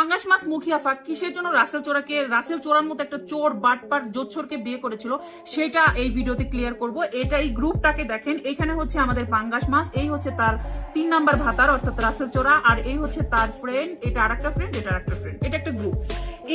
পাঙ্গাস মাছ মুখিয়াফা কিসের জন্য রাসেল চোরার মতো একটা চোর বাটপার জোচ্ছরকে বিয়ে করেছিল সেটা এই ভিডিওতে ক্লিয়ার করব। এটা এই গ্রুপটাকে দেখেন, এখানে হচ্ছে আমাদের পাঙ্গাস মাছ, এই হচ্ছে তার 3 নাম্বার ভাতার অর্থাৎ রাসেল চোরা, আর এই হচ্ছে তার ফ্রেন্ড, এটা আরেকটা ফ্রেন্ড, এটা আরেকটা ফ্রেন্ড, এটা একটা গ্রুপ।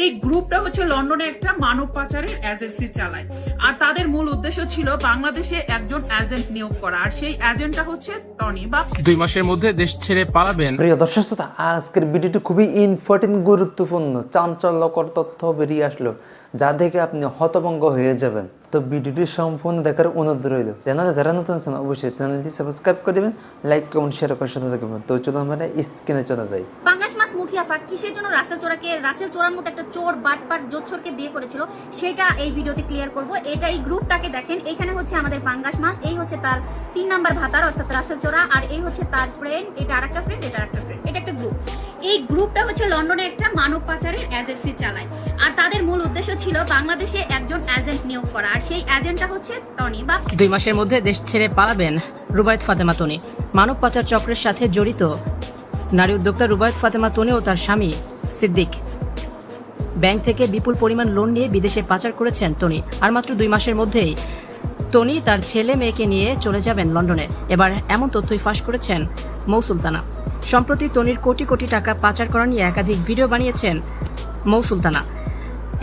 এই গ্রুপটা হচ্ছে লন্ডনে একটা মানব পাচারের এজেন্সি চালায়, আর তাদের মূল উদ্দেশ্য ছিল বাংলাদেশে একজন এজেন্ট নিয়োগ করা, আর সেই এজেন্টটা হচ্ছে টনি। বা 2 মাসের মধ্যে দেশ ছেড়ে পালাবেন। প্রিয় দর্শক শ্রোতা, আজকের ভিডিওটি খুবই ইম্পর্টেন্ট, গুরুত্বপূর্ণ, চাঞ্চল্যকর তথ্য বেরিয়ে আসলো যা দেখে আপনি হতভম্ব হয়ে যাবেন। তো ভিডিওটি সম্পূর্ণ দেখার অনুরোধ রইল। চ্যানেলে যারা নতুন আছেন অবশ্যই চ্যানেলটি সাবস্ক্রাইব করে দেবেন, লাইক কমেন্ট শেয়ার করার সাথে থাকবেন। তো চলুন আমরা স্ক্রিনে চলে যাই। পাঙ্গাস মাছ মুখিয়াফা কিসের জন্য রাসেল চোরার মতো একটা চোর বাটপার জোচ্ছরকে বিয়ে করেছিল সেটা এই ভিডিওতে ক্লিয়ার করব। এটা এই গ্রুপটাকে দেখেন, এখানে হচ্ছে আমাদের পাঙ্গাস মাছ, এই হচ্ছে তার 3 নাম্বার ভাতার অর্থাৎ রাসেল চোরা, আর এই হচ্ছে তার ফ্রেন্ড, এটা আরেকটা ফ্রেন্ড, এটা আরেকটা ফ্রেন্ড, এটা একটা গ্রুপ। এই গ্রুপটা হচ্ছে লন্ডনে একটা মানব পাচারের এজেন্সি চালায়, আর তাদের মূল উদ্দেশ্য ছিল বাংলাদেশে একজন এজেন্ট নিয়োগ করা, আর সেই এজেন্টটা হচ্ছে টনি। বা 2 মাসের মধ্যে দেশ ছেড়ে পালাবেন রুবায়েত ফাতেমা তনি। মানব পাচার চক্রের সাথে জড়িত নারী উদ্যোক্তা রুবায়েত ফাতেমা তনি ও তার স্বামী সিদ্দিক ব্যাংক থেকে বিপুল পরিমাণ লোন নিয়ে বিদেশে পাচার করেছেন তনি। আর মাত্র 2 মাসের মধ্যেই তনি তার ছেলে মেয়েকে নিয়ে চলে যাবেন লন্ডনে। এবার এমন তথ্যই ফাঁস করেছেন মৌ সুলতানা। সম্প্রতি তনির কোটি কোটি টাকা পাচার করা নিয়ে একাধিক ভিডিও বানিয়েছেন মৌ সুলতানা।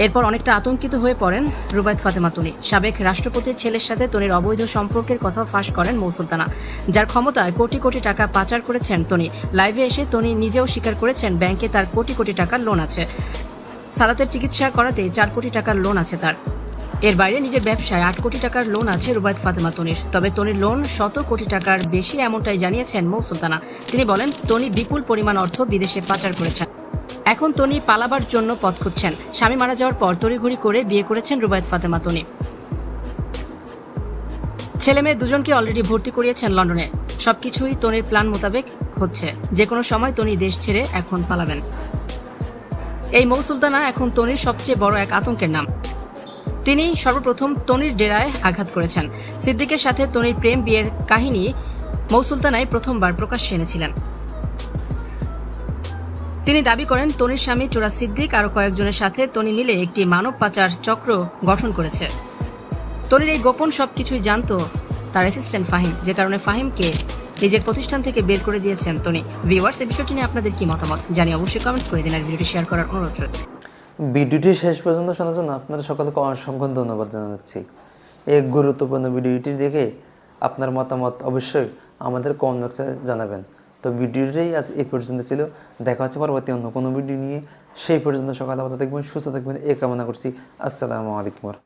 এরপর অনেকটা আতঙ্কিত হয়ে পড়েন রুবায়েত ফাতেমা তনি। সাবেক রাষ্ট্রপতির ছেলের সাথে তনির অবৈধ সম্পর্কের কথাও ফাঁস করেন মৌ সুলতানা, যার ক্ষমতায় কোটি কোটি টাকা পাচার করেছেন তনি। লাইভে এসে তনি নিজেও স্বীকার করেছেন ব্যাংকে তার কোটি কোটি টাকার লোন আছে। সালাতের চিকিৎসা করাতে 4 কোটি টাকার লোন আছে তার। এর বাইরে নিজের ব্যবসায় 8 কোটি টাকার লোন আছে রুবায়েত ফাতেমা তনির। তবে তনির লোন 100 কোটি টাকার বেশি, এমনটাই জানিয়েছেন মৌ সুলতানা। তিনি বলেন তনি বিপুল পরিমাণ অর্থ বিদেশে পাচার করেছেন। এখন তনি পালাবার জন্য পথ খুঁজছেন। স্বামী মারা যাওয়ার পর তড়িঘড়ি করে বিয়ে করেছেন রুবায়েত ফাতেমা তনি। ছেলে মেয়ে দুজনকে অলরেডি ভর্তি করিয়েছেন লন্ডনে। সবকিছুই তনির প্ল্যান মোতাবেক হচ্ছে। যে কোনো সময় তনি দেশ ছেড়ে এখন পালাবেন। এই মৌ সুলতানা এখন তনির সবচেয়ে বড় এক আতঙ্কের নাম। তিনি সর্বপ্রথম তনির ডেরায় আঘাত করেছেন। সিদ্দিকের সাথে তনির প্রেম বিয়ের কাহিনী মৌ সুলতানাই প্রথমবার প্রকাশ্যে এনেছিলেন। তিনি দাবি করেন তনির স্বামী চোরা সিদ্দিক আরো কয়েকজনের সাথে তনি মিলে একটি মানব পাচার চক্র গঠন করেছে। তনির এই গোপন সবকিছুই জানতো তার অ্যাসিস্ট্যান্ট ফাহিম, যে কারণে ফাহিমকে নিজের প্রতিষ্ঠান থেকে বের করে দিয়েছেন তনি। ভিউয়ার্স, এই বিষয়টি নিয়ে আপনাদের কি মতামত জানি অবশ্যই কমেন্টস করে দিন, আর ভিডিওটি শেয়ার করার অনুরোধ রইল। ভিডিওটি শেষ পর্যন্ত শোনার জন্য আপনাদের সকলকে অসংখ্য ধন্যবাদ জানাচ্ছি। এই গুরুত্বপূর্ণ ভিডিওটি দেখে আপনার মতামত অবশ্যই আমাদের কমেন্ট বক্সে জানাবেন। তো ভিডিওটাই আজ এই পর্যন্ত ছিল। দেখা হচ্ছে পরবর্তী অন্য কোনো ভিডিও নিয়ে। সেই পর্যন্ত সকালে ভালো থাকবেন, সুস্থ থাকবেন, এই কামনা করছি। আসসালামু আলাইকুম।